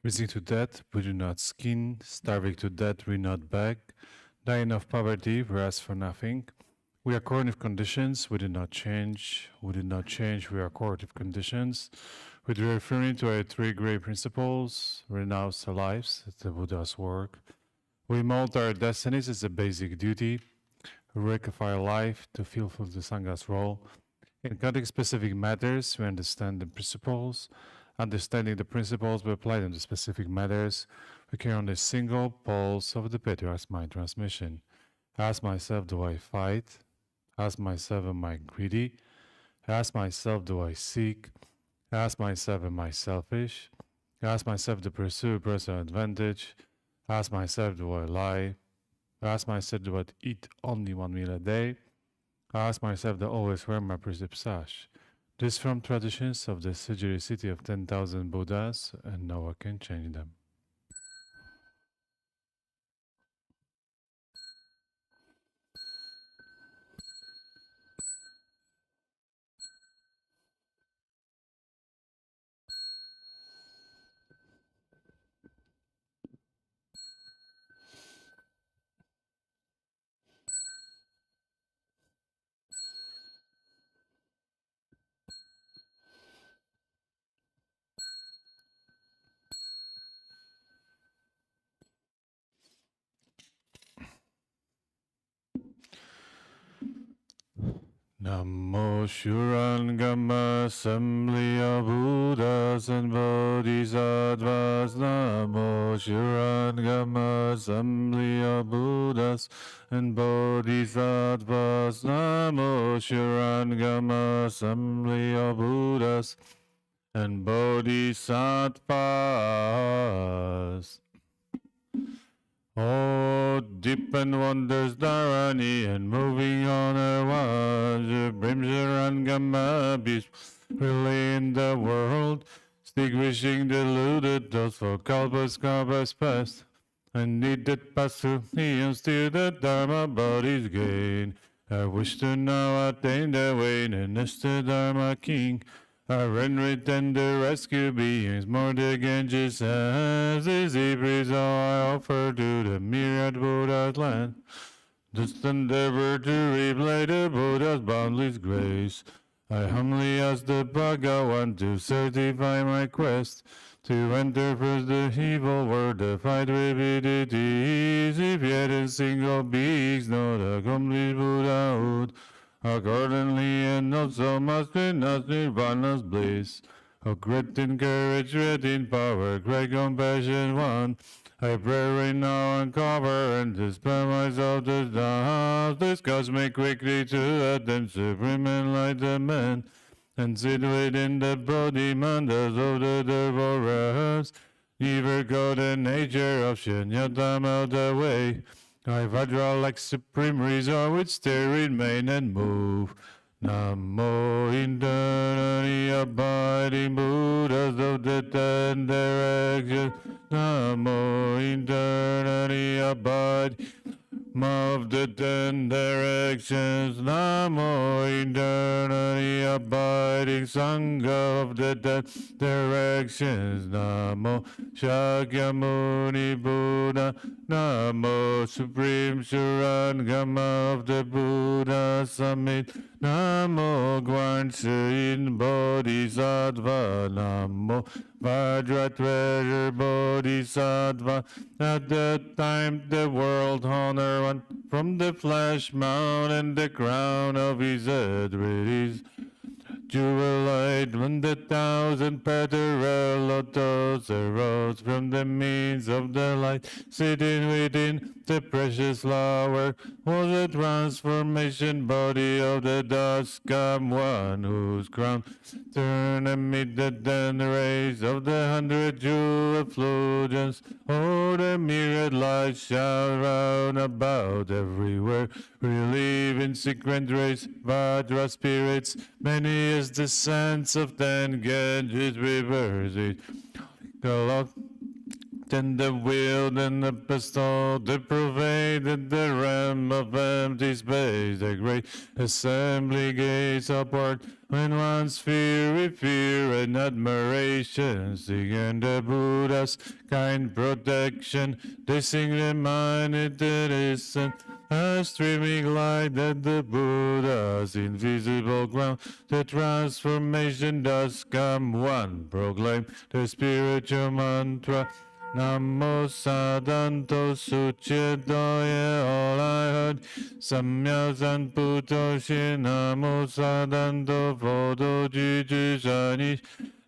Rising to death, we do not skin. Starving to death, we not beg. Dying of poverty, we ask for nothing. We are corrective conditions, we do not change. We do not change, we are corrective conditions. With referring to our three great principles, renounce our lives, it's the Buddha's work. We mold our destinies as a basic duty. Rectify our life to fulfill the Sangha's role. In context-specific matters, we understand the principles. Understanding the principles, we apply them to specific matters. We carry on the single pulse of the Patriarch's mind transmission. Ask myself, do I fight? Ask myself, am I greedy? Ask myself, do I seek? Ask myself, am I selfish? Ask myself to pursue personal advantage. Ask myself, do I lie? Ask myself, do I eat only one meal a day? Ask myself to always wear my precept sash. This from traditions of the Sigiri city of 10,000 Buddhas, and no one can change them. Namo Shurangama Assembly of Buddhas and Bodhisattvas. Namo Shurangama Assembly of Buddhas and Bodhisattvas. Namo Shurangama Assembly of Buddhas and Bodhisattvas. Oh, deep and wonders Dharani and moving on her watch, Brimsharangama beast really in the world, extinguishing deluded those for kalpas past, and needed pass through eons till the Dharma bodies gain. I wish to now attain the way, and as the Dharma king, I render tender rescue beings more the Ganges as easy breeze I offer to the myriad Buddha's land. Just endeavor to replay the Buddha's boundless grace. I humbly ask the Bhagavan to certify my quest to enter first the evil world, the fight repetities, if yet in single beings not a complete Buddhahood. Accordingly, and not so much in us nirvana's bliss. O great in courage, great in power, great compassion one. I pray right now uncover and dispel myself to doubt. Discuss me quickly to attempt supreme enlightenment. And sit within the Bodhi mandas of the devourers. Never go the nature of Shunyata melt away. I Vajra like supreme resort which stay, remain and move. Namo eternally abiding Buddhas of the 10 directions. Namo eternally abiding of the 10 directions. Namo eternally abiding Sangha of the 10 directions. Namo Shakyamuni Buddha. Namo Supreme Surangama of the Buddha Summit. Namo Guanxin Bodhisattva. Namo Vajra Treasure Bodhisattva. At that time the world honor one from the flesh mount and the crown of his head with his jubilate when the 1,000 petal lotus arose from the means of the light, sitting within the precious flower was a transformation body of the dust come one whose crown turned amid the 10 rays of the 100 jewel effulgence. Oh, the myriad lights shine round about everywhere, relieve in secret rays, Vajra spirits, many as the sands of 10 Ganges rivers. Then the wheel and the pistol that pervaded the realm of empty space, the great assembly gaze upward, when once fear with fear and admiration, seeking the Buddha's kind protection, they sing reminded that listen, a streaming light that the Buddha's invisible ground, the transformation does come one, proclaim the spiritual mantra. Namo Sadanto Suchidoye, all I heard. Samya Sanputo Shi, Namo Sadanto Fodo Juju Shani.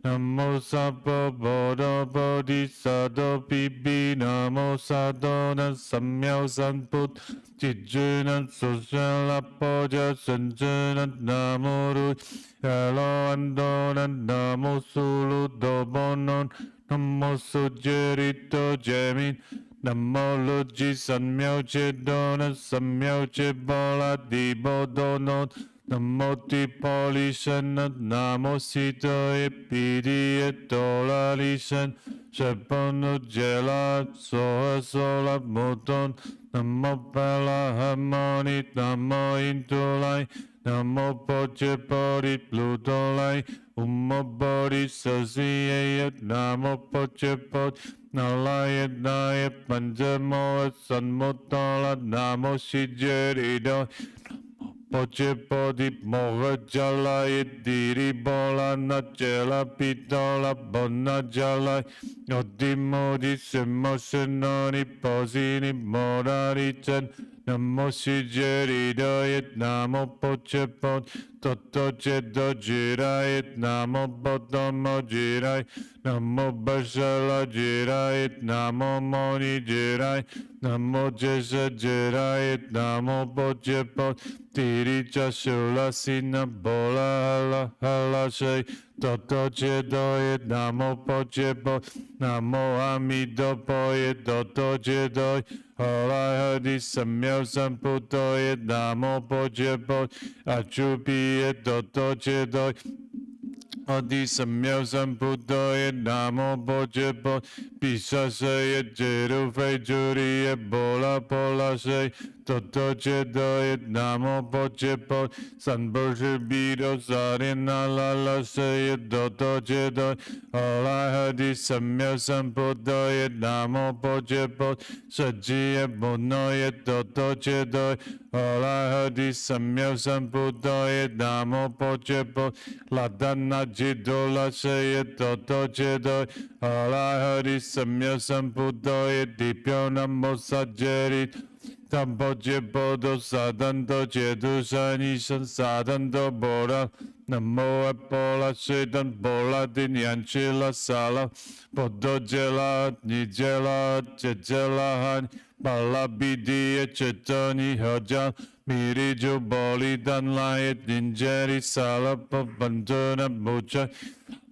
Namo Sapo Bodo Bodhisattva Pipi. Namo Sadona Samya Sanput. Jijunan Sosala Poja Sanjunan Namo Ru. Hello Andonan Namo Sulu Dobonon. Namo Sujerito Jamin, Namo Luji Sanmyo Chedona, Samyo Chebola Dibodonon, Namo Tipolishan, Namo Sito Epidi Etola Lishan, Shepono Jela, Soha Sola Moton, Namo Pala Harmoni, Namo Intolai, Namo Poche Pori Plutolai, Body Sosiyat Namo Pochepot Nalayat Nayat Panjamo Sanmotala Namo Shijerido Pochepodi Mohajalayat Diri Bola Nachela Pitola Bonajalai Odimodi Semosenoni Posini Morarichan Namo Shijerido Namo Pochepot Toto Chedo Jirayat Namo Botomo Jiray Namo Bashala Jirayat Namo Moni Jiray Namo Jesa Jirayat Namo Pochepot Tiri Chashula Sina Bola Hala Shay Toto Chedoyat Namo Pochepot Namo Amido Poyet Toto Chedoy All I heard is Samyo Samputoyat Namo Pochepot Achupiyat Toto Chedoy Adi Samyo Samputoyat Namo Pochepot Pisasayat Jeru Fei Juriyat Bola Pola Shay Toto Chedoyat Namo Pochepot Sanburshi Bido Sarina Lala Sayat Toto Chedoy All I heard is Samyo Samputoyat Namo Pochepot Sajiyat Monoyat Toto Chedoy All I heard is Samyo Samputoyat Namo Pochepot Ladana Jidola Sayat Toto Chedoy All I heard is Samyo Samputoyat Dipyo Namo Sajerit Tampo Jepodo Sadanto Chedu Sanishan Sadanto Bora Namo Apola Shetan Bola Dinyanchila Sala Podo Jela Nijela Chejelahan Balabidi Chetoni Hoja Miriju Boli Dan Layet Ninjeri Sala Pabandona Mucha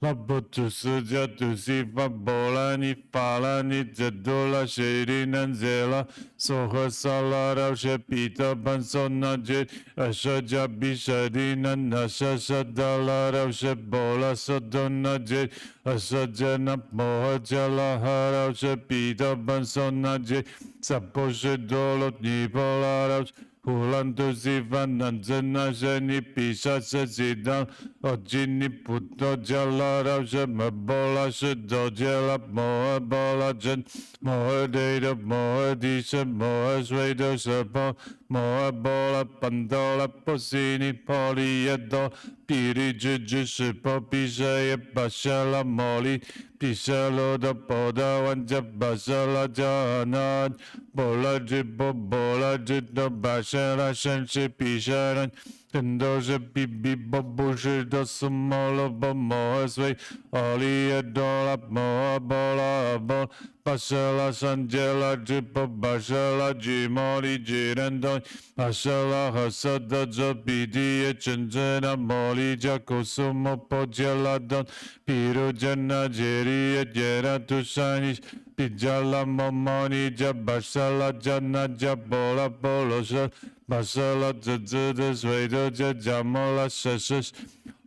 Labutu Suja Tusifa Bolani Palani Jadula Sherinan Zela Soha Salara Shepita Bansona Jet Ashaja Bishadinan Ashasha Dalara Shebola Sodona Jet Ashajana Moha Jalahara Shepita Bansona Jet Saposhe Dolot Nipolara Hulantu Sivan Nanzana Shani Pisha Sidan Ojini Puto Jalara Shemabola Shadojela Moha Bola Jen Moha Data Moha Disha Moha Sweda Serpo Moha Bola Pandola Posini Poliedo Piri Juju Shipo Pisha Bashala Moli Pisalo da Poda Wanja Bashala Janan Bola Jibo Bola Jito Bashala Shenshi Pisharan Kendoja Bibi Babushi da Sumolo Bomoa Sway Oli Adola Moa Bola Bol Bashala Sanjela Jipo Bashala Jimori Jirandon Bashala Hasada Jabidi Chenjena Moli Jakosumo Pojeladon Piru Jana Jeri Jera Tushanish Pijala Momoni Jabashala Jana Jabola Bolosha Bashala Jazada Sweda Jamola Shashish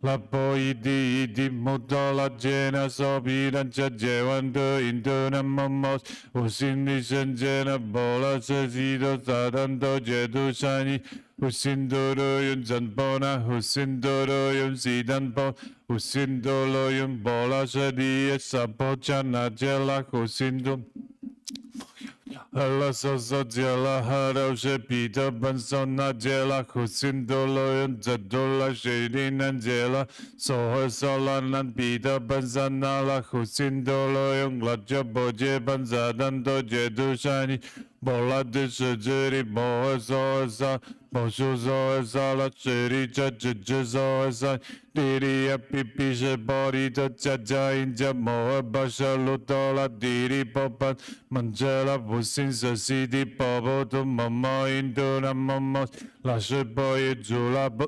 Lapo Idi Mudola Jena Sobiran Jajewandu Indunamo momos, usin ni shen jena bola se si do sa dan do je du shani, usin do do yun zan bona, usin do do yun si dan bo, usin do lo yun bola se di sa po chana jela, usin do. Allah so so jela haro she Peter Benson na jela Husin dolo yun zadola shady nan jela so her sola nan Peter Benson na la Husin dolo yun gladja boje benzadan do jedu shani bola de shajiri bo so sa bo so sa la shiri jaj so sa diri a pipi she body to jaja inja mo basha lutola diri popan manjela busin sa sidi popo to mama indo na mama la she boye jula bo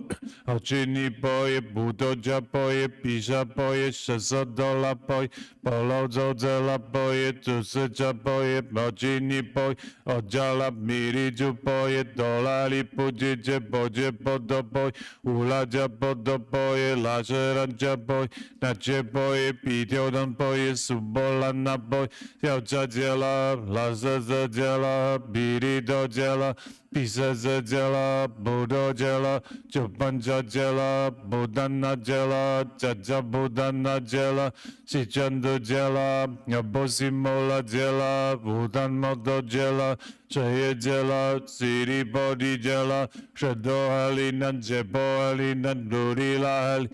chini boye budo ja boye pisha boye shasa dola boye polo zela boye to se ja boye chini boye ojala miri ju boye dola li puji je boje podo boye ula ja podo boye la she ran ja boye na je boye pidio dan boye subola na boye yao ja jela la ze jela biri do jela pisa ze jela budo jela chupanja jela budana jela jaja budana jela sichando jela yabosi mola jela budan modo jela chaye jela siri body jela shado halinan jebo halinan durila hali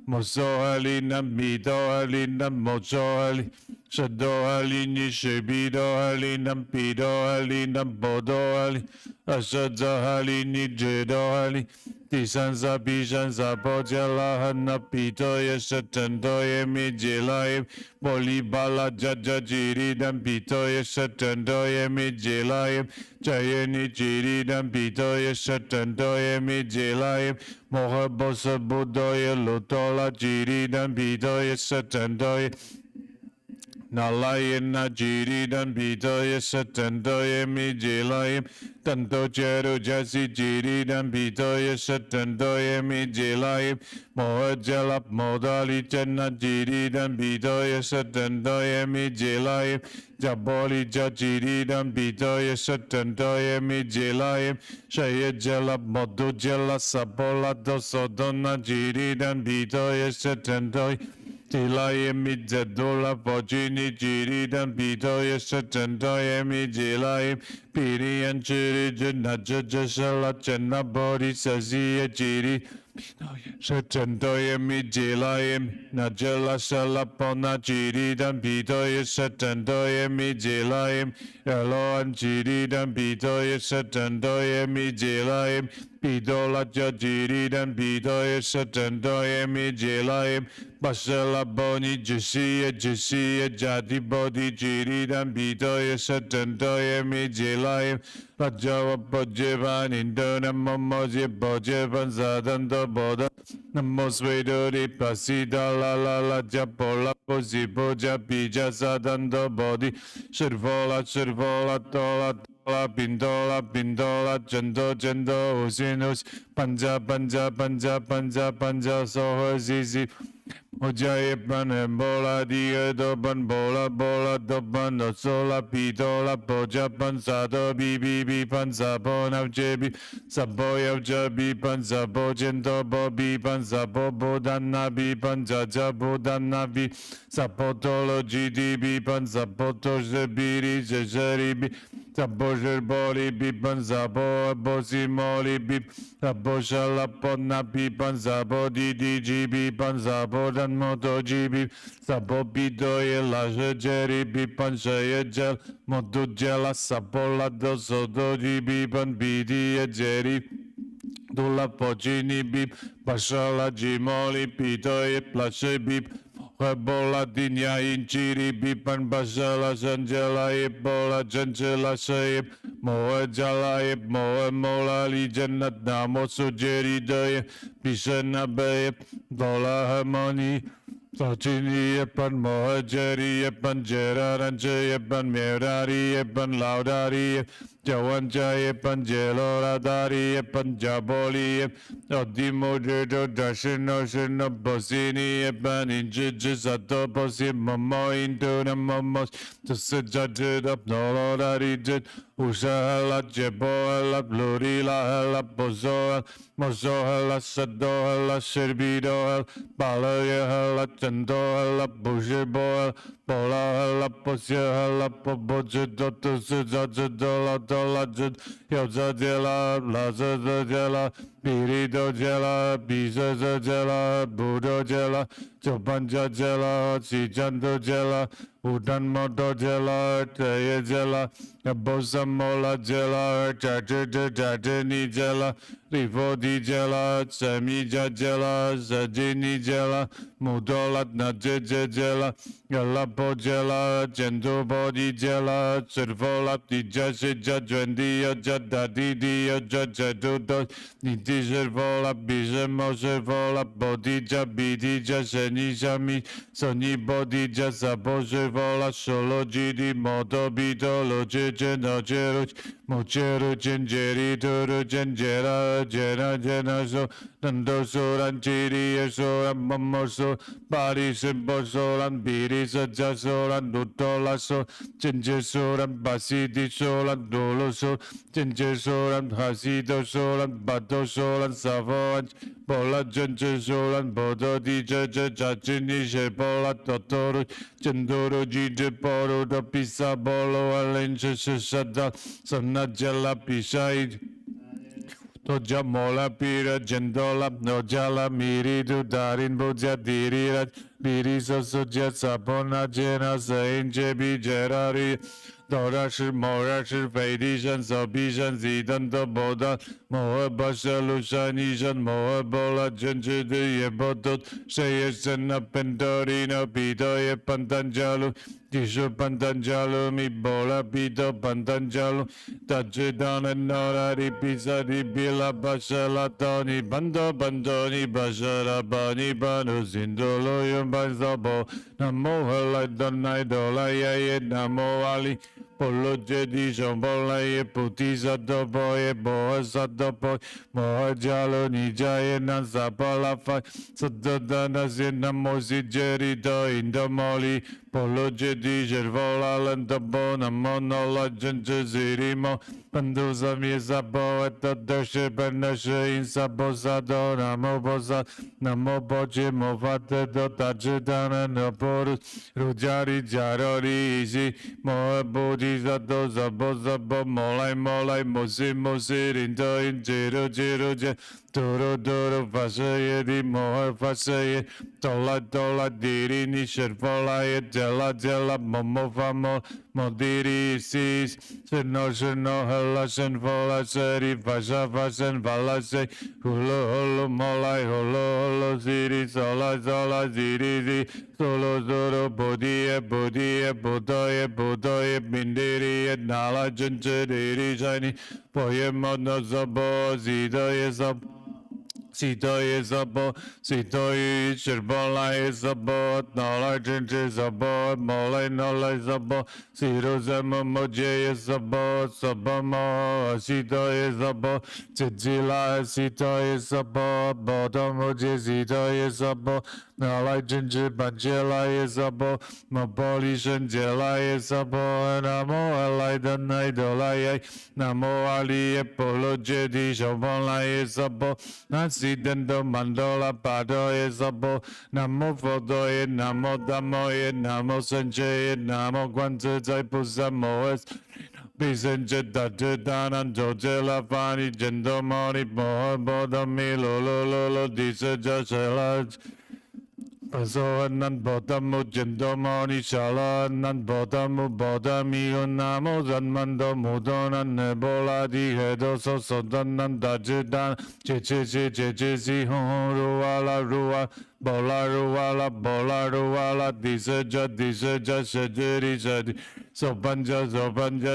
moso halinan mido halinan mocho hali shado halini shebido halinan pido halinan bodo hali ashadza halini jedo hali tisanza bishanza bojela hana pito yeshatando yemi jela boli bala jaja jiri dan pito yeshatando yemi jela chayeni jiri dan pito yeshatando yemi jela moha bosa budo yelutola jiri dan pito yeshatando Nalayena jiri dan pito yeshatando yemi jela tanto cheru jasi jiri dan pito yeshatando yemi jela moha jela modali chenna jiri dan pito yeshatando yemi jela jaboli jiri dan pito yeshatando yemi jela shaya jela modu jela sabola dosodona jiri dan pito yeshatando Tilayemi jadola pojini jiri dan pito yeshatando yemi jilayim piri and chiri jina jaja shala chena body sazi jiri shatando yemi jilayim najala shala pona jiri dan pito yeshatando yemi jilayim yalo and jiri dan pito yeshatando yemi jilayim Pidola jiri dan pito yeshatando yemi jilayim Bashala boni jisiya jadi bodi jiri dan pito yeshatando yemi jilayim Rajawa bojevan indona momoje bojevan zadando boda Namo svedori pasida la japola posi boja bija zadando bodi Shirvola tola bindola jendo usinus panja soho zizi Ojaye ban bola dia do ban bola do ban no sola pidola boja ban sado bi pan sabo na jebi saboya jabi pan sabo jendo bobi pan sabo bodana bi pan jaja bodana bi sapotolo gdb pan sapoto jebiri jejeri bi Sabojer boli bipan zabo bosi moli bip saboshala ponna bipan zabo didg bipan zabo dan moto gb sabo bidoye laje jeri bipan shaya gel modu jela sabola doso doji bipan bidiye jeri Dula pojini bip bashala jimoli pitoye plashe bip Bola dinya injiri bipan basala sanjala bola janjala saib moa jalaib moa mola li jannat namo sujeri daya bisana baib bola harmoni Sajini yepan moha jeri yepan jeraran jepan merari yepan laudari 脚弯加耶班杰罗拉达里耶班加波利耶，奥迪摩日周扎什诺什诺波西尼耶班因之之萨多波西摩摩因图那摩摩，这是扎知道诺罗达里真。Usahala jebohala blurila bozoha mozohala sadohala servidohala balayahala chandohala bujibohala bolahala posyahala pobojidotu sujajidola dolajid yozadela lazadela biridojela bizazajela budojela jobanjajela sijandojela Udan modo jela, teye jela, bosa mola jela, jajani jela, rivodi jela, samija jela, sajini jela, mudolat najeje jela, galapo jela, jendo bodi jela, servolat dijase jadwendia jadadidia jajadudo, niti servola bijemo servola bodija bidija senijami, soni bodija saboje vola solo gidi modo bidolo jejeno jeruj mojeru jenjeri duru jenjera jena jena so nando soran jiri eso mammo so bari simbo soran biri saja soran dutola so jenje soran basidi soran dolo so jenje soran hasido soran bado soran savoan bola jenje soran bodo di jeje jajini shebola totoru jendoro jide poro da pisa bolo alenche shada sana jala pisai Toja mola pira jendola no jala miri du darin boja dirira biri soja sabona jena sainje bi jerari Dora shi mora shi fei di shan so bi shan zi dan do boda moa ba sha lu shan yi shan moa bola jen chi du ye bodot she ye shen na pendori no pido ye pantanjalu Disho pantanjalu mi bola pido pantanjalu Tachi dana nora di pisa di bila bashala toni bando bandoni bashala bani banu sindolo yum basabo Namo halai donai dola ye namo ali Polo jedi shombola ye puti sato boye boa sato boy Moha jalo ni jaye nan sapala fai Sato dana si namo si jeri do indomoli Polo jedi shervola lento bo namo nola jenche zirimo Pandu samye sapo eto doshe penashe in sapo sato namo bosa Namo boche mo fate do tache dana no porus Rujari jarori isi moha bodhi Zato zabo zabo molai molai mosi mosi rinto in jiro jiro je Doro doro fasaye di moha fasaye Tola tola diri ni shervola ye jela jela momo famo Modiri sis Seno seno hala sen vola seri fasa fasen vala se Holo holo molai holo holo siri sola sola ziri zi Solo solo bodie bodie bodoye bodoye bindiri nala jenche diri shani Poye mono zabo zidoye zabo Sitoye zabo, sitoye shirbola zabo, nala jenche zabo, molay nala zabo, siro zemo moje zabo, sabamo, sitoye zabo, jijila sitoye zabo, bodo moje sitoye zabo, nala jenche banjela zabo, maboli shenjela zabo, namo alay danay dolay, namo ali polo jedi shombola zabo, Sidendo mandola pado ezabo namo fodo e namo damo e namo senje e namo guanze zai pusamo es Bisenje date danan joje la fani jendo mori moha boda mi lo lo lo lo dise jasela Paso nan bodamu jendo moni shala nan bodamu bodami namo zanmando mudonan nebola di hedo so so danan dajidan che che che che che si hon ruwa la ruwa Bolaruwala, Disaja, Shajiri, Sobanja,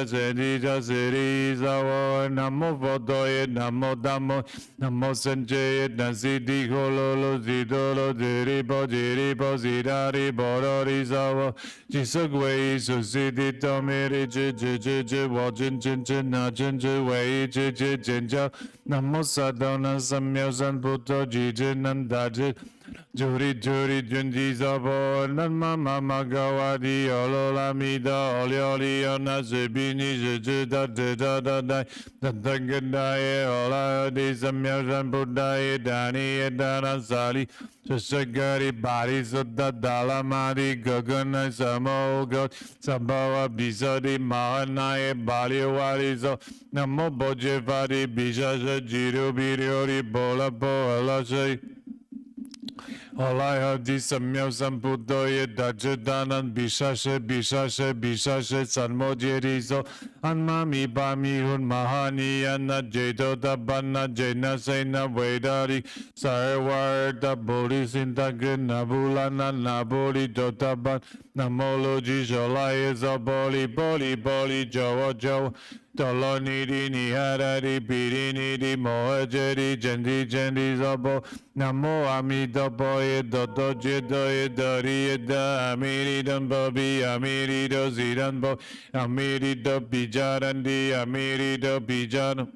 Seri, Zawo, Namo Vodoye, Namo Damo, Namo Sanjay, Nasidi, Hololo, Zidolo, Jiribo, Zidari, Borori, Zawo, Jisugway, Susidi, Tomiri, Wajin, Najin, Wei, Jinja, Namo Sadona, Samyo, San Puto, Jijin, Nandaji, Juri, Junji, Zabo, Mama, Magawadi, Olola, Mida, Olioli, Ona, Zebini, Jida, the Dangandaye, Ola, Samyo, Buddha, Dani, Dana, Sali, Shagari, Bodies of the Dalamadi, Gagana, Samo, God, Sabawa, Bizadi, Mahanaye, Bali, Walizo, Namo, Bojevadi, Bijaja, Jiru, Biriori, Bola, Bola, Olaya di samyo sambudoye dajudanan bishashe sanmojerizo anmami bami hun mahani anna jedo dabana jena sena vedari sarwar da boli sintagun nabulana naboli dotaban namoloji jolaya zaboli boli jowo Tolonidi Niharari Pirinidi Mohajeri Jendi Zabo Namo Amida Boye Dodo Jedoye Dorieda Amiridam Bobi Amirido Zidanbo Amirido Bijarandi Amirido Bijan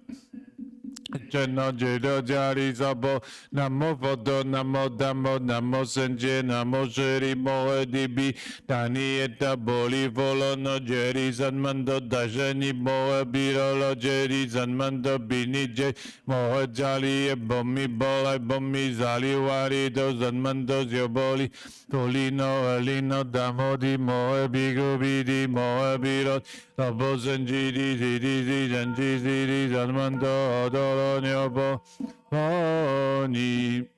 Jeno Jedo Jari Zabo Namo Vodo Namo Damo Namo Senje Namo Sheri Mohadibi Dani Eta Boli Volo no Jeri Zanmando Dajani Moha Birolo Jeri Zanmando Bini J Moha Jali Bomi Bola Bomi Zali Warido Zanmando Zioboli Tolino Alino Damodi Moha Bigo Bidi Moha Birot Labo Zanjidi Zidi Zanjidi Zanmando Odoro Nyobo Oni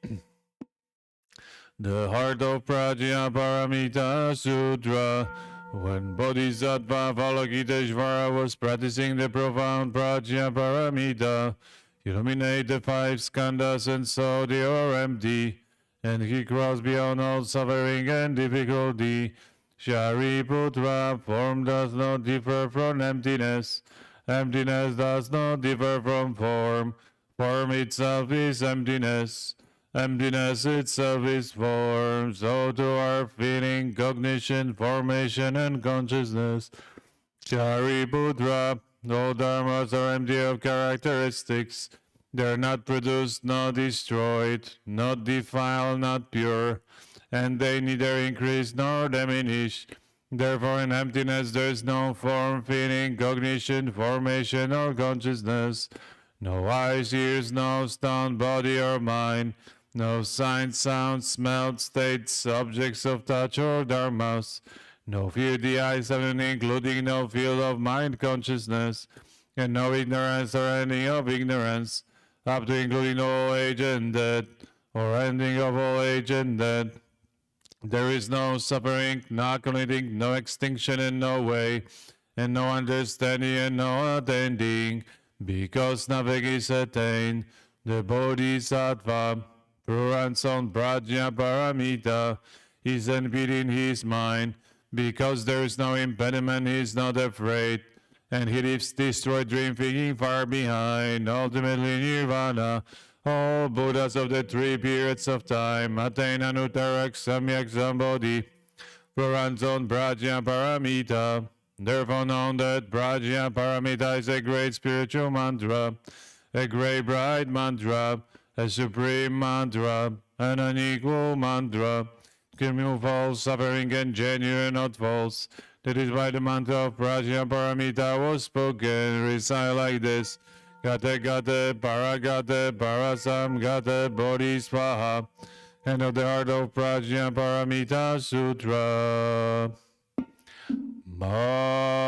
The heart of Prajnaparamita Sutra. When Bodhisattva Avalokiteshvara was practicing the profound Prajnaparamita, he illuminated the five skandhas and saw they are empty, and he crossed beyond all suffering and difficulty. Shariputra, form does not differ from emptiness. Emptiness does not differ from form. Form itself is emptiness. Emptiness itself is form. So to our feeling, cognition, formation, and consciousness. Shariputra, all dharmas are empty of characteristics. They are not produced, not destroyed, not defiled, not pure, and they neither increase nor diminish. Therefore, in emptiness there is no form, feeling, cognition, formation, or consciousness. No eyes, ears, nose, tongue, body, or mind. No sight, sound, smell, states, objects of touch, or dharmas. No fear the eyes have, including no field of mind consciousness, and no ignorance or ending of ignorance, up to including all age and death, or ending of all age and death. There is no suffering, no committing, no extinction in no way, and no understanding and no attending, because nothing is attained. The Bodhisattva, pure and sound Prajnaparamita, is unbeat in his mind, because there is no impediment, he is not afraid, and he leaves destroyed dream thinking far behind, ultimately nirvana. All Buddhas of the three periods of time attain Anuttara Samyak Sambodhi, pure and sound Prajnaparamita. Therefore known that Prajnaparamita is a great spiritual mantra, a great bright mantra, a supreme mantra, an unequal mantra, can remove all suffering and genuine, not false. That is why the mantra of Prajnaparamita was spoken, recite like this: Gata Paragata Parasam Gata Bodhisvaha. End of the heart of Prajnaparamita Sutra. Prajnaparamita.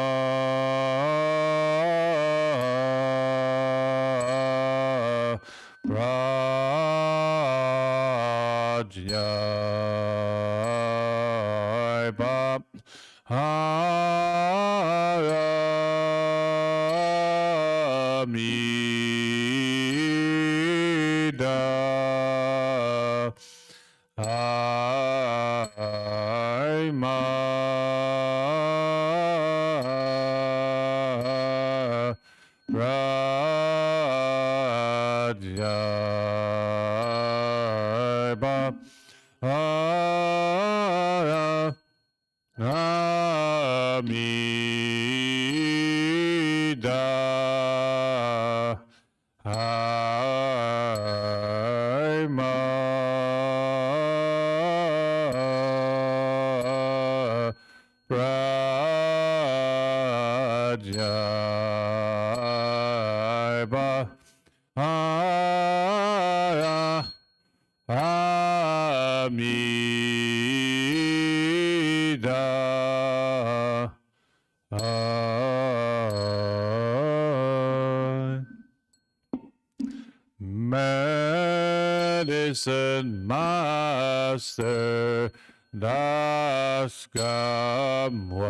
Medicine Master, das Gamwan,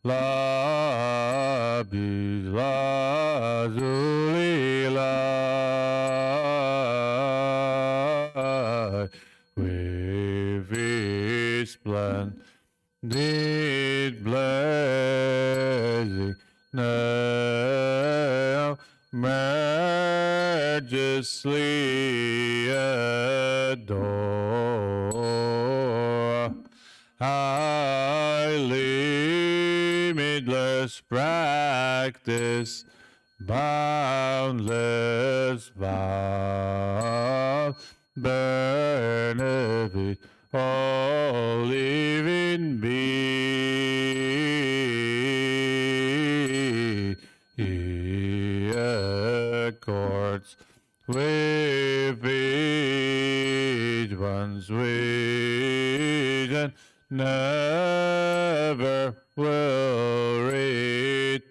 Labis Lazulila, with his plan. Did blessing now majesty adore. High limitless practice, boundless vow, benefit all living being. He accords with each one's wish and never will retreat.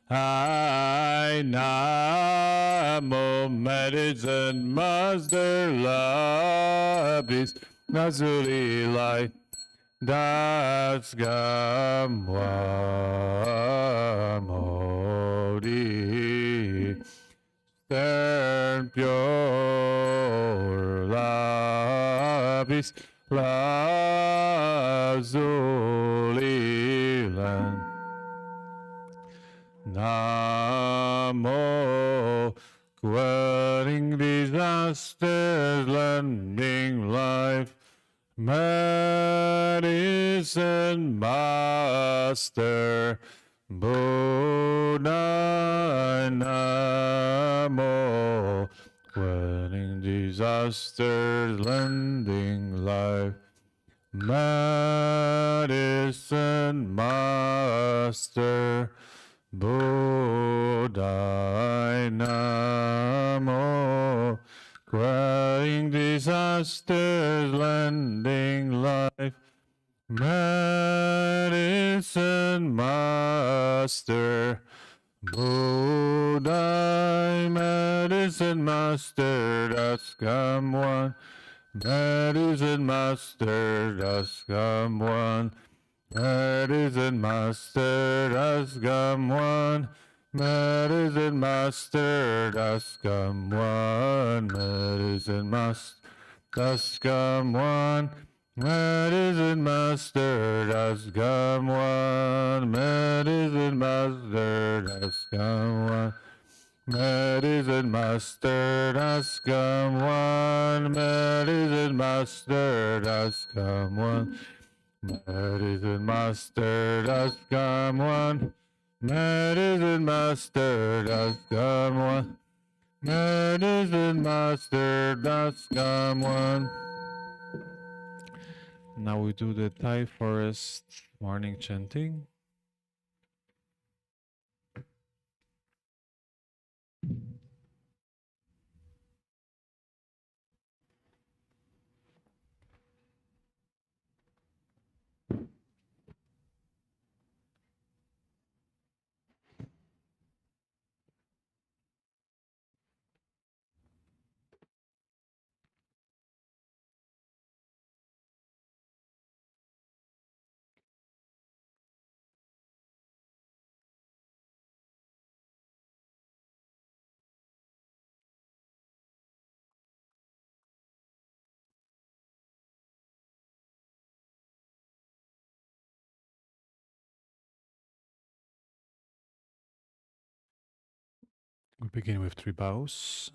I Namo Medicine Master Labis Nazuli Light Das Gamwamodi Stern Pure Labis Lazuli Land Namo, quelling disasters, lending life, medicine master, Buddha Namo, quelling disasters, lending life, medicine master, Buddha Namo, quelling disasters, lending life, medicine master, Buddha medicine master, das Gamwan, medicine master, das Gamwan. Medicine Master Das Gamwan, Medicine Master Das Gamwan, Medicine Master Das Gamwan, Medicine Master Das Gamwan, Medicine Master Das Gamwan. Medicine Master Das Gamwan, Medicine Master Das Gamwan. Medicine Master Das Gamwan, Medicine Master Das Gamwan, Medicine Master Das Gamwan. Now we do the Thai forest morning chanting. begin with 3 bows.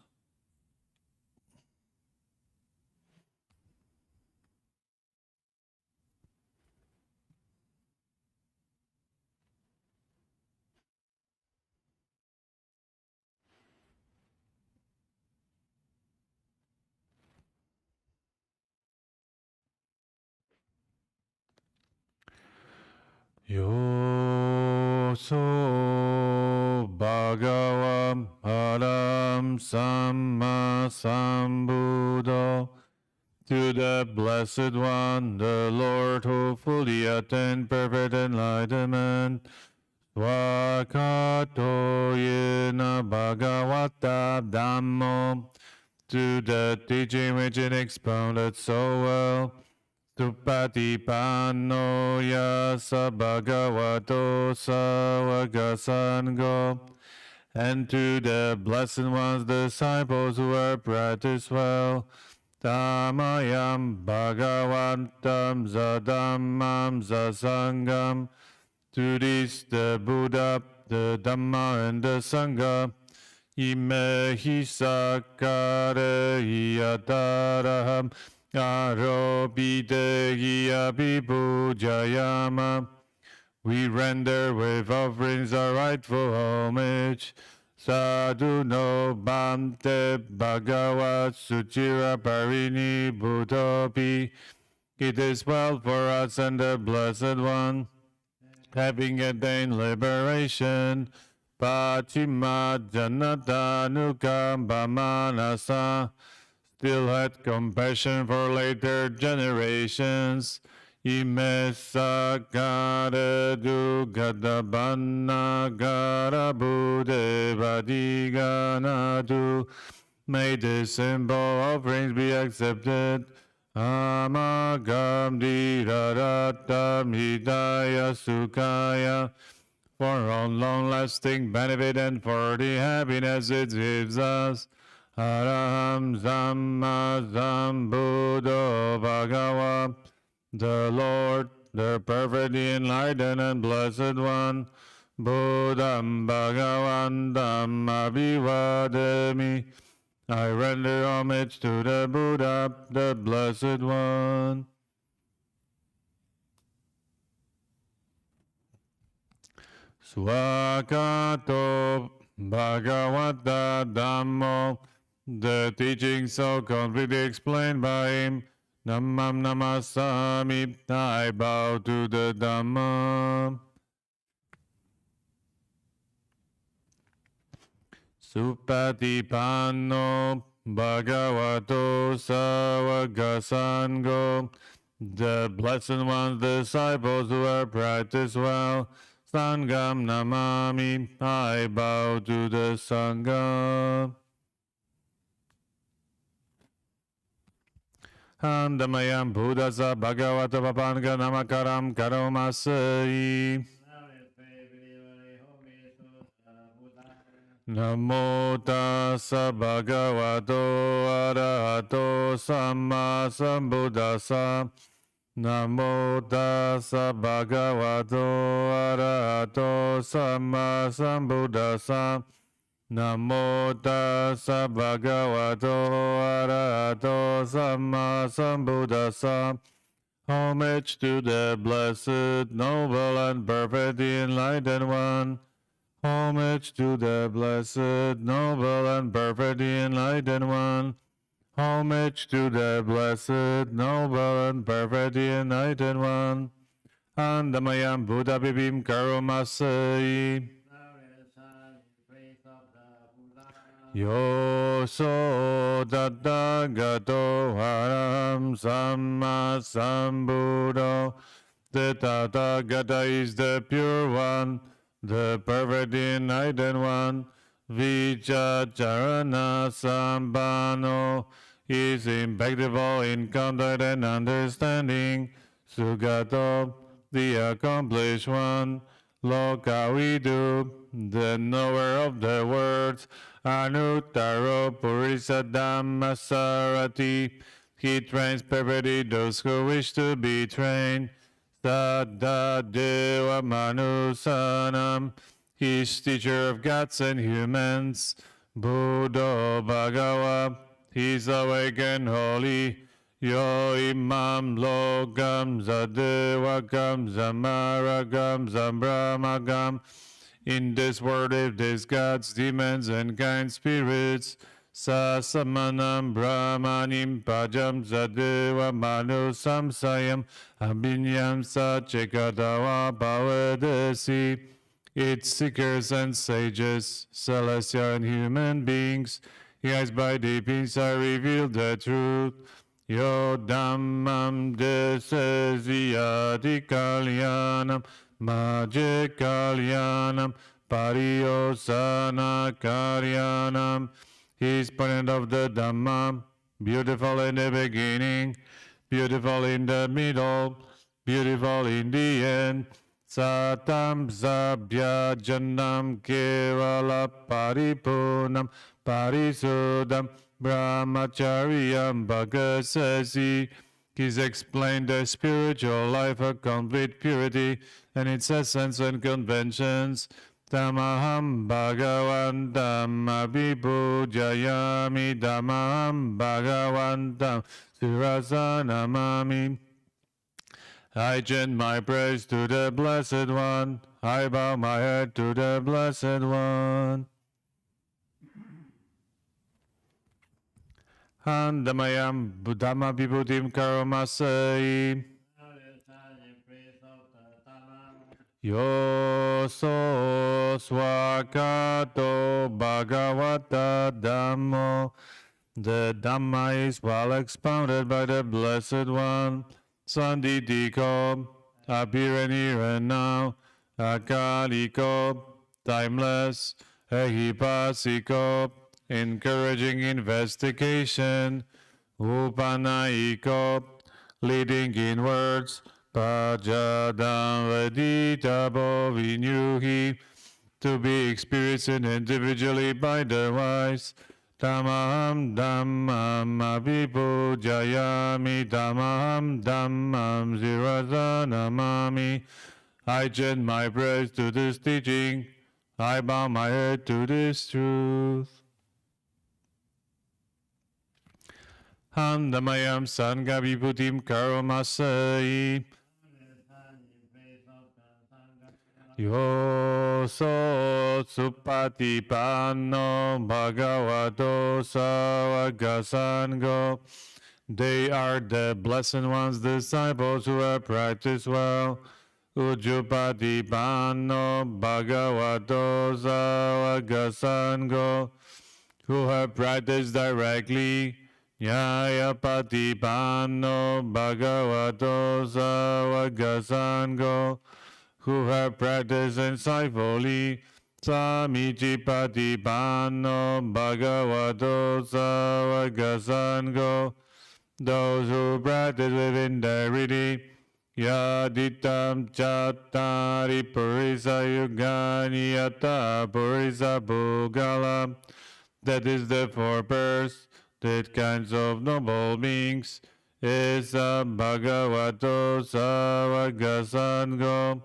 Yoso Bhagavam Param Samma Sambuddho. To the Blessed One, the Lord, who fully attained perfect enlightenment. Swakato yena Bhagavata Dhammo. To the teaching which it expounded so well. Supatipanno yasa bhagavato savagasangho. And to the Blessed One's disciples who have practiced well. Tamayam bhagavantam zadhammam zasangam. To this the Buddha, the Dhamma, and the Sangha. Imehi sakare yataraham arobidehi abhipujayama. We render with offerings our rightful homage. Sadhu no bhante bhagavat suchira parini bhutopi. It is well for us and the Blessed One, having attained liberation, Pachima Janata Nukambamanasa, still had compassion for later generations. Imesakara Dugadabana Garabudevadiganadu. May the simple offerings be accepted. Amagam Diradatam Hidaya Sukhaya, for our long-lasting benefit and for the happiness it gives us. Araham Samma Sambuddho Bhagava, the Lord, the perfectly enlightened and blessed one. Buddham Bhagavantam Abhivadami. I render homage to the Buddha, the Blessed One. Swakato Bhagavata Dhammo, the teaching so completely explained by him. Namam Namasami, I bow to the Dhamma. Supatipanno Bhagavato Savagasangho, the Blessed One's disciples who have practiced well. Sangam Namami, I bow to the Sangha. Handamayam Buddhasa Bhagavata Papanga Namakaram Karomasai. Namo tassa bhagavato arahato samma sambuddhassa. Namo tassa bhagavato arahato samma sambuddhassa. Namo tassa bhagavato arahato samma sambuddhassa. Homage to the blessed, noble, and perfectly enlightened one. Homage to the blessed, noble, and perfectly enlightened one. Homage to the blessed, noble, and perfectly enlightened one. Andamayam Buddha Bibim Karomasai. Yoso Tathagato Haram Samma Sambuddho. The Tathagata is the pure one, the perfectly enlightened one. Vichacharana Sambhano is impeccable in conduct and understanding. Sugato, the accomplished one. Lokavidu, the knower of the words. Anuttaro Purisa Dhammasarati, he trains perfectly those who wish to be trained. Sada Deva Manusanam, he is teacher of gods and humans. Buddha Bhagava, he's awake and holy. Yo imam lokam zadevakam zamaragam zambramagam. In this world, if there's gods, demons, and kind spirits, sasamanam brahmanim pajam zadeva manu samsayam abinyam sachekadawa bhavadasi. Its seekers and sages, celestial and human beings, yes, by deep insight reveal the truth. Yo dhammam desesiyati kalyanam Maje Kalyanam Pariyosana Karyanam. He is parent of the Dhamma, beautiful in the beginning, beautiful in the middle, beautiful in the end. Satam Zabhya Janam Kevala Paripunam Parisudam Brahmacharyam Bhagasasi. He's explained the spiritual life of complete purity and its essence and conventions. Tamaham Bhagavantam Abhipujayami Tamaham Bhagavantam Sirasanamami. I chant my praise to the Blessed One. I bow my head to the Blessed One. Handamayam Buddhama Vibhutim Karomasai. Yoso Swakato Bhagavata Dhammo. The Dhamma is well expounded by the Blessed One. Sanditiko, appearing here and now. Akaliko, timeless. Ehipasiko, encouraging investigation. Upanaiko, leading inwards. Pajadam Vedita Bovinyuhi, to be experienced individually by the wise. Tamaham Dhammam Abhipujayami Tamaham Dhammam Zirasanamami. I chant my praise to this teaching. I bow my head to this truth. Handamayam Sangha Vibhutim Karomasai. Yoso Supatipanno Bhagavato Savagasango. They are the Blessed One's disciples who have practiced well. Ujupatipanno Bhagavato Savagasango. Who have practiced directly. Nyayapatipanno Bhagavato Savagasango. Who have practiced insightfully. Samijipatipanno Bhagavato Savagasango. Those who practice with integrity. Yaditam Chattari Purisa Yugani Yata Purisa Bhugala. That is the four pairs, that kinds of noble beings. Is Bhagavato Savagasango.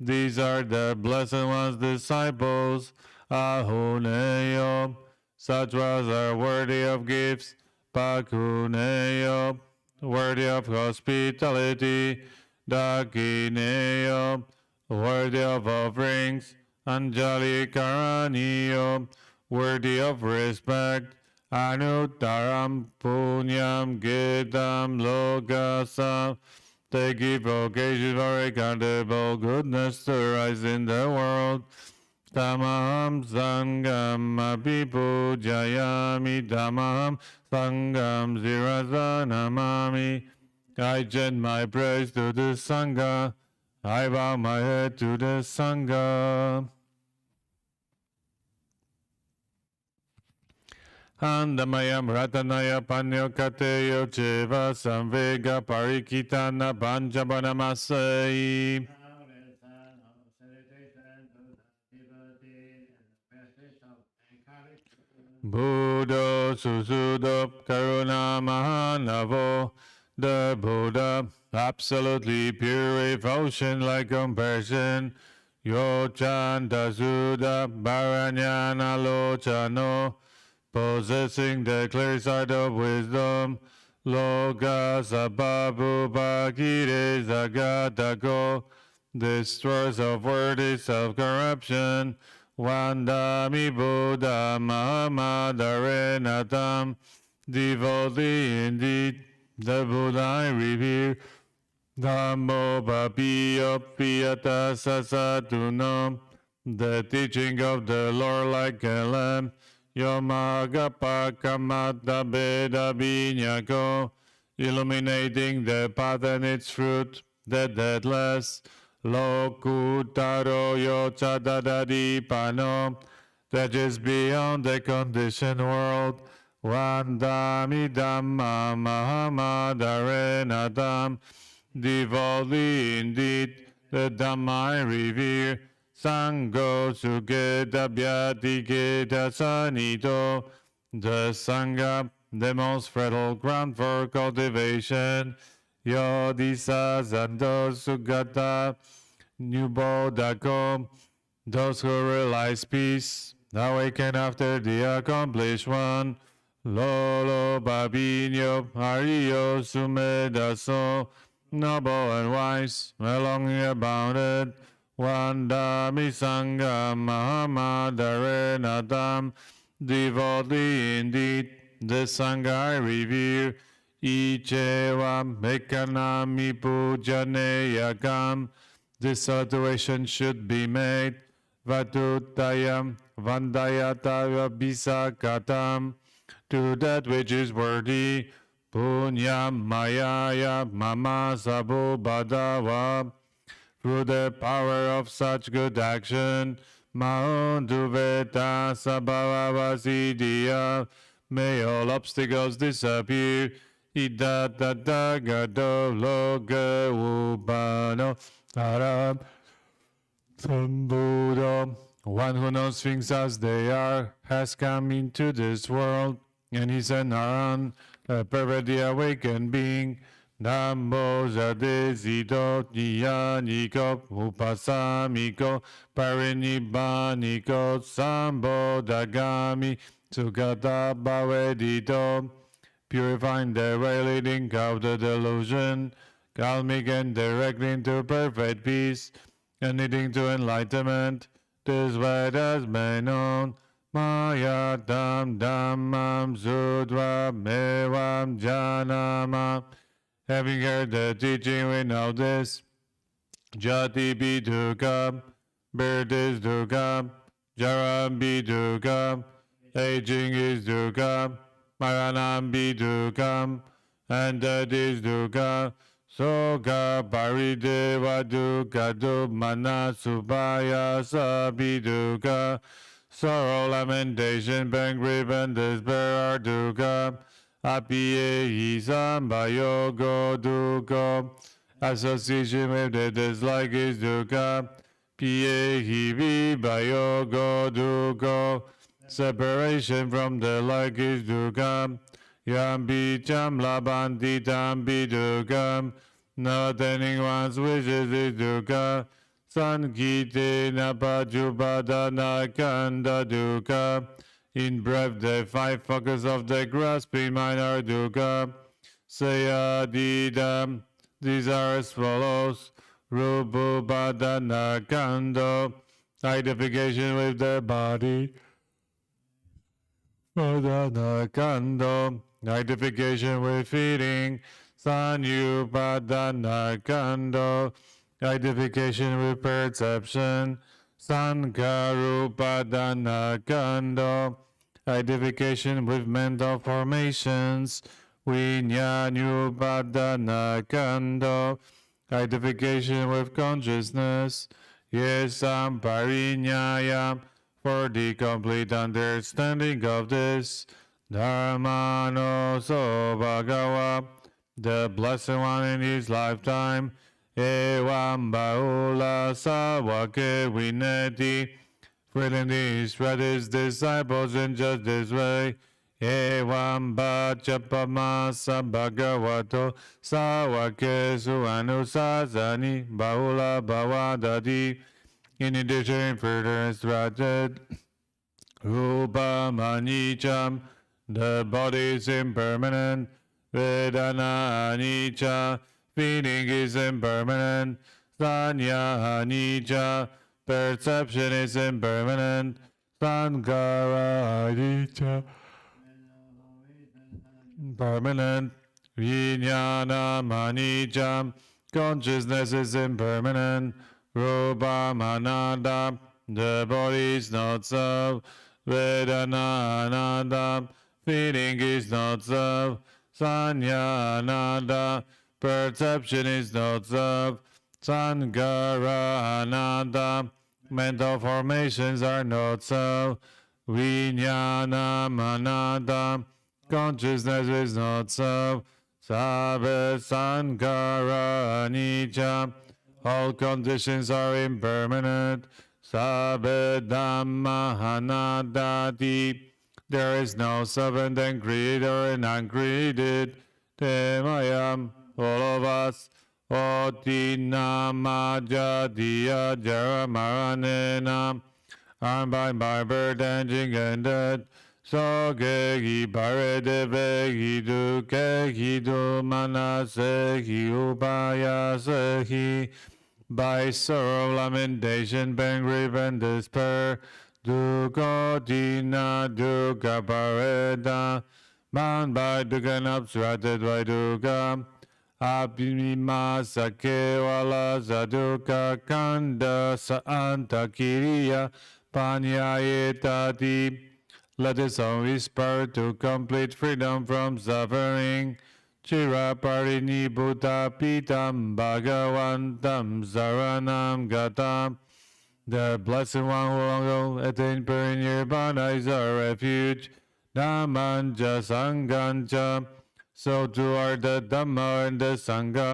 These are the Blessed One's disciples. Ahuneyo, such ones are worthy of gifts. Pakuneyo, worthy of hospitality. Dakineyo, worthy of offerings. Anjali Karaniyo, worthy of respect. Anuttaram Punyam Gitam Lokasam. They give occasion for accountable goodness to rise in the world. Tamaham Sangam Abhipujayami Tamaham Sangam Zirasanamami. I chant my praise to the Sangha. I bow my head to the Sangha. Handamayam Ratanaya Panyokateyo Cheva Samvega Parikitana Panjabanamasai. Buddha Susudo Karuna Mahanavo. The Buddha, absolutely pure devotion like compassion. Yo Chanta Sudha Baranyana Lochano. possessing the clear sight of wisdom. Loka sababu bakire zagatako, destroyers of worthy self-corruption. Vandami Buddha Mahamadarenatam, devotee indeed, the Buddha I revere. Dhammo Papiyo Piyata Sasatuno, the teaching of the Lord like a lamp. Yomagapa Kamata Beda Binyako, illuminating the path and its fruit, the deathless. Lokutaro Yochadadadi Pano, that is beyond the conditioned world. Vandami Dhamma Mahamadarenatam, devotee indeed, the Dhamma I revere. Sangho Sugeta Bhyatiketa Sanito, the Sangha, the most fertile ground for cultivation. Yodisa Zanto Sugata Nubodhako, those who realize peace, awaken after the accomplished one. Lolo Babinyo Hariyo Sumedaso, noble and wise, long abounded. Vandami Sangha Mahamadarenatam, devotee indeed, the Sangha I revere. Icheva Mekanami Pujaneyakam, this alteration should be made. Vatutayam Vandayataya Bisakatam, to that which is worthy. Punyam Mayaya Mama Sabu Badawa, through the power of such good action. Mahunduveta Sabhavavasiddhya, may all obstacles disappear. Idatadagado loga ubano taram sambuddha. One who knows things as they are has come into this world, and is an Naran, a perfectly awakened being. Namo Zadesito Nyaniko Upasamiko Parinibaniko Sambodagami Sugata Bhavedito, purifying the way leading out the delusion, calming and directing into perfect peace, and leading to enlightenment. This way has been known. Maya Dam Dhammam Sudra Mevam Janama. Having heard the teaching, we know this. Jati be dukkha, birth is dukkha, jara be dukkha, aging is dukkha, maranam be dukkha, and death is dukkha. Soka parideva dukkha dummana subhaya sabi dukkha. Sorrow, lamentation, pain, grief, and despair are dukkha. Apiye sambayogo dukkha, association with the dislike is dukkha. Piye vibayogo dukkha, separation from the like is dukkha. Yambi cham labanti tambi dukkha, not attaining one's wishes is dukkha. Sankite napajupadana kanda dukkha. In brief, the five focus of the grasping mind are dukkha. Sayadidam, these are as follows. Rupupadana kando, identification with the body. Padana kando, identification with feeding. Sanyupadana kando, identification with perception. Sankarupadana kando, identification with mental formations. Vinyanyupadana kando, identification with consciousness. Yesam parinyayam, for the complete understanding of this. Dharmano so bhagawa, the Blessed One in his lifetime. Evam baula sawake vineti, freedom he instruct his disciples in just this way. Evam bhajapamasa bhagavato sawake suanusasani baula bhavadati. In addition, further instructed Rupam anicam, the body is impermanent. Vedana anicca, feeling is impermanent. Sanya anicca, perception is impermanent. Sankara anicca, permanent. Vijnana anicca, consciousness is impermanent. Rupam ananda, the body is not so. Vedana ananda, feeling is not so. Sanya ananda, perception is not so. Sankara ananda, mental formations are not so. Vijnana ananda, consciousness is not so. Sabha sankara anicca, all conditions are impermanent. Sabha dhamma anadati, there is no servant and creator and uncreated. Temayam, all of us. Oti nama jatiya jaramaranena, armed by birth and and death. So ge paredeve duke do manase upaya sehi, by sorrow, lamentation, pain, grief, and despair. Dukkha dukkha pareda, bound by dukkha and obstructed by dukkha. Abhima sakevala sadukha kanda sa antakiriya panyayetati. Let us always aspire to complete freedom from suffering. Chiraparini Buddha Pitam Bhagavantam Saranam Gatam. The Blessed One who long attained pure nirvana is our refuge. Dhammanja Sanghancha. So too are the Dhamma and the Sangha.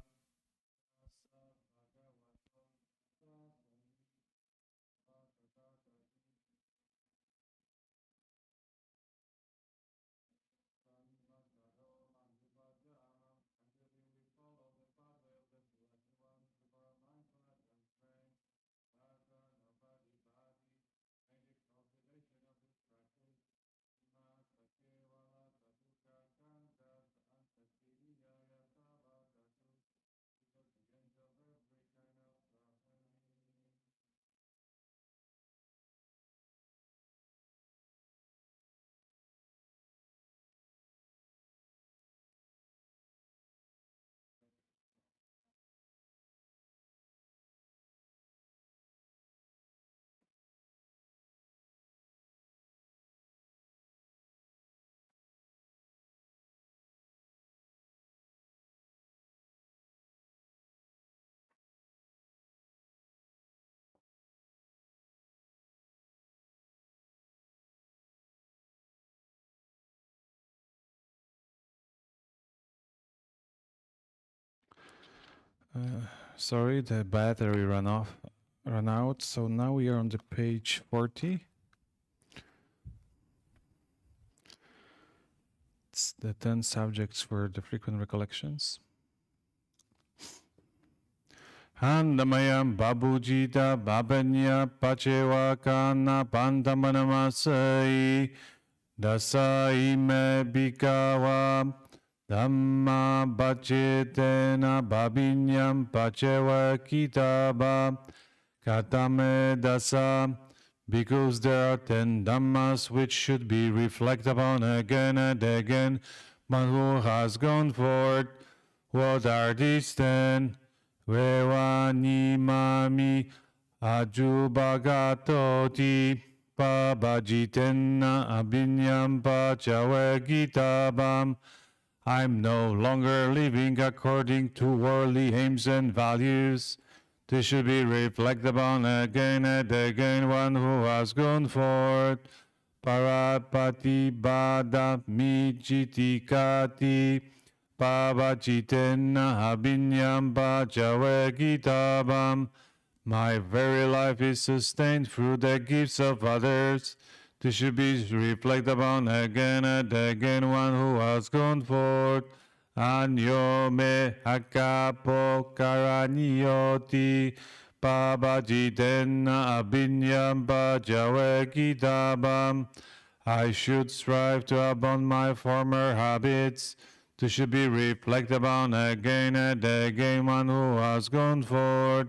Sorry, the battery ran out. So now we are on the page 40. It's the 10 subjects for the frequent recollections. Handamayam babujita babanya pachewa kana pantamanamasai dasai me bikawa dhamma bachetena babinyam pachewa kitaba katame dasa, because there are 10 dhammas which should be reflected upon again and again. But who has gone forth? What are these 10? Vevani mami ajubagatoti pabajitenna abinyam pachawe gitabam. I'm no longer living according to worldly aims and values. This should be reflected upon again and again. One who has gone forth. Parapati bada mijitikati pavachitenna abinyam pachawe gitabam. My very life is sustained through the gifts of others. This should be reflected upon again and again. One who has gone forth. Anyo me akapo karaniyoti Pabajitenna abinyam pajavekitabam. I should strive to abandon my former habits. This should be reflected upon again and again one who has gone forth.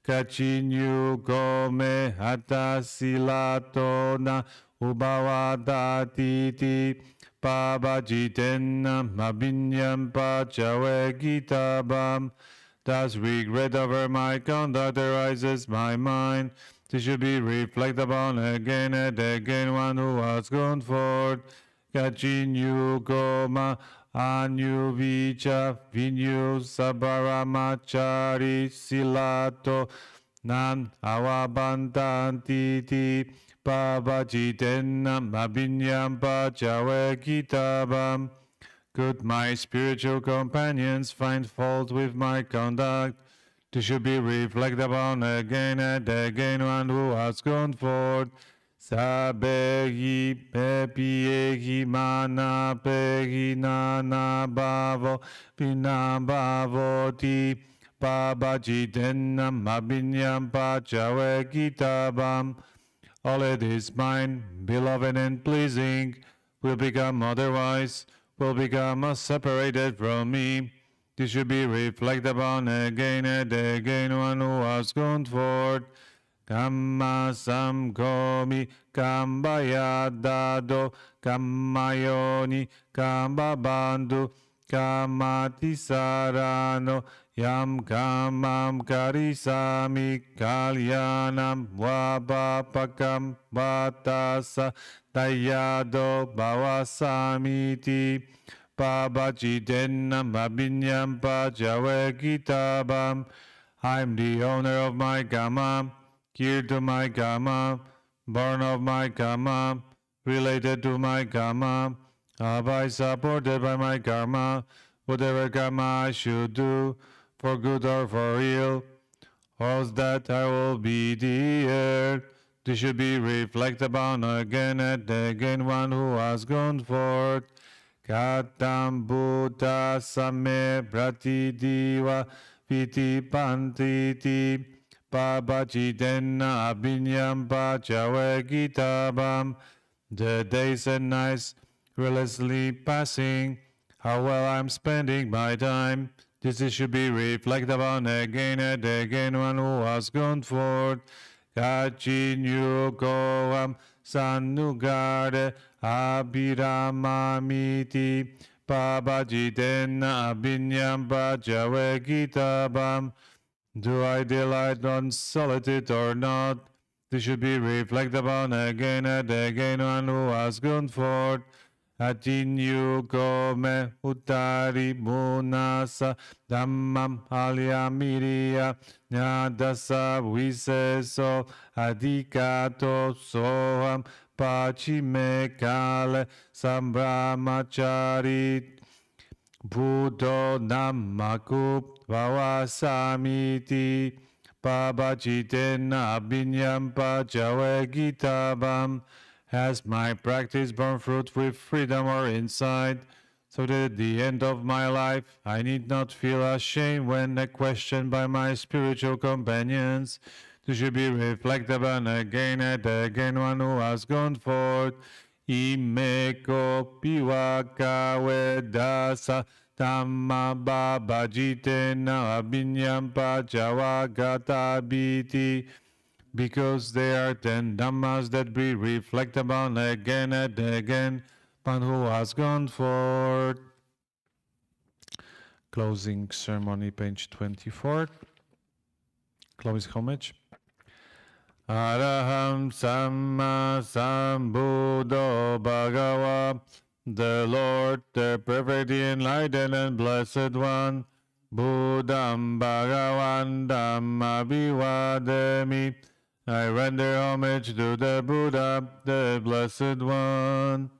Kachinyu gome hata silatona ubawadatiti pabajitenna mabinyam pachavekitabam. Thus regret over my conduct arises my mind. This should be reflected upon again and again one who has gone forth. Kachinyu goma anyu vicha vinyu sabaramachari silato nan awabantantiti pavajitenna mabinyam pachavekitabam. Could my spiritual companions find fault with my conduct? This should be reflected upon again and again one who has gone forth. Sabehi pepiehi mana pehi nana bhavo vinabhavoti pabajitenna mabinyam pachavekitabam. All it is mine, beloved and pleasing, will become otherwise, will become separated from me. This should be reflected upon again and again one who has gone forth. Kamma samkomi kambayadado kammayoni kambabandhu kamatisarano yam kamam karisami kalyanam vabapakam vatasa tayado bhavasamiti pabajitenna mabinyam pajavekitabam. I'm the owner of my karma, geared to my karma, born of my karma, related to my karma, abide supported by my karma, whatever karma I should do, for good or for ill, else that I will be the heir. This should be reflected upon again and again one who has gone forth. Katam Buddha Same Pratidiva Viti Pantiti Pabajitenna Abinyam Pachavekitabam. The days and nights relentlessly passing, how well I'm spending my time. This should be reflected upon again and again one who has gone forth. Kachinyu Goam Sanugare Abhiramamiti Pabajitenna Abinyam Pachavekitabam. Do I delight on solitude or not? This should be reflected upon again and again one who has gone forth. Atinyu gome utari munasa dhammam alyamiriya nyadasa viseso adikato soham pachime kale sambramachari Buddho namaku vawasamiti pabajitenna abinyam pachavekitabam. Has my practice borne fruit with freedom or insight, so that at the end of my life I need not feel ashamed when questioned by my spiritual companions? This should be reflected upon again and again one who has gone forth. Imeko piwaka vedasa tamma babajitena abinyam pachavagata biti. Because they are 10 Dhammas that we reflect upon again and again, one who has gone forth. Closing ceremony, page 24. Close homage. Araham Samma Sambuddho Bhagava, the Lord, the perfectly enlightened and blessed one, Buddham Bhagavan Dhammavivademi. I render homage to the Buddha, the Blessed One.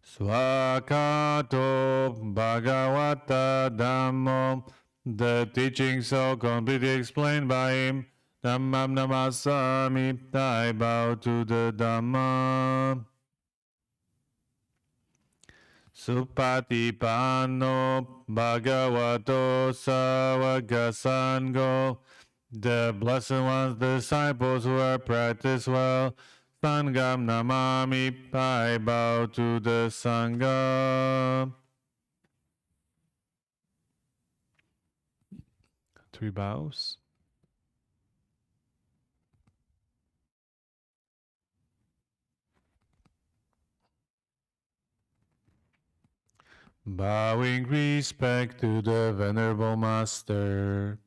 Swakato Bhagavata Dhammo, the teaching so completely explained by him. Dhammam namasami, I bow to the Dhamma. Supatipano Bhagavato Savaga Sangho. The blessed ones, disciples who are practiced well. Sangam Namami, I bow to the Sangha. 3 bows. Bowing respect to the Venerable Master.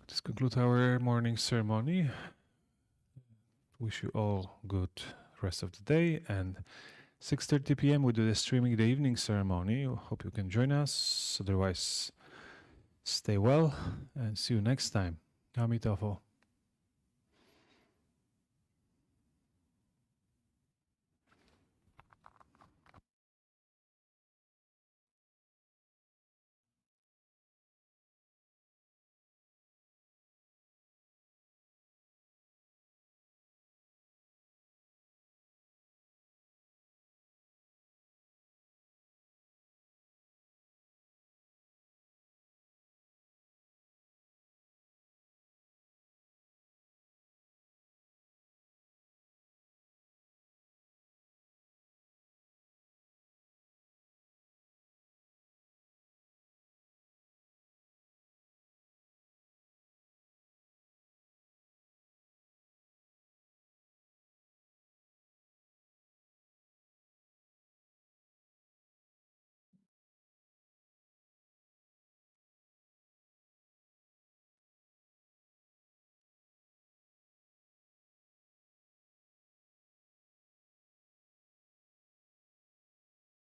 This concludes our morning ceremony. Wish you all good rest of the day, and 6:30 p.m. we do the streaming the evening ceremony. Hope you can join us. Otherwise, stay well and see you next time. Amitofo.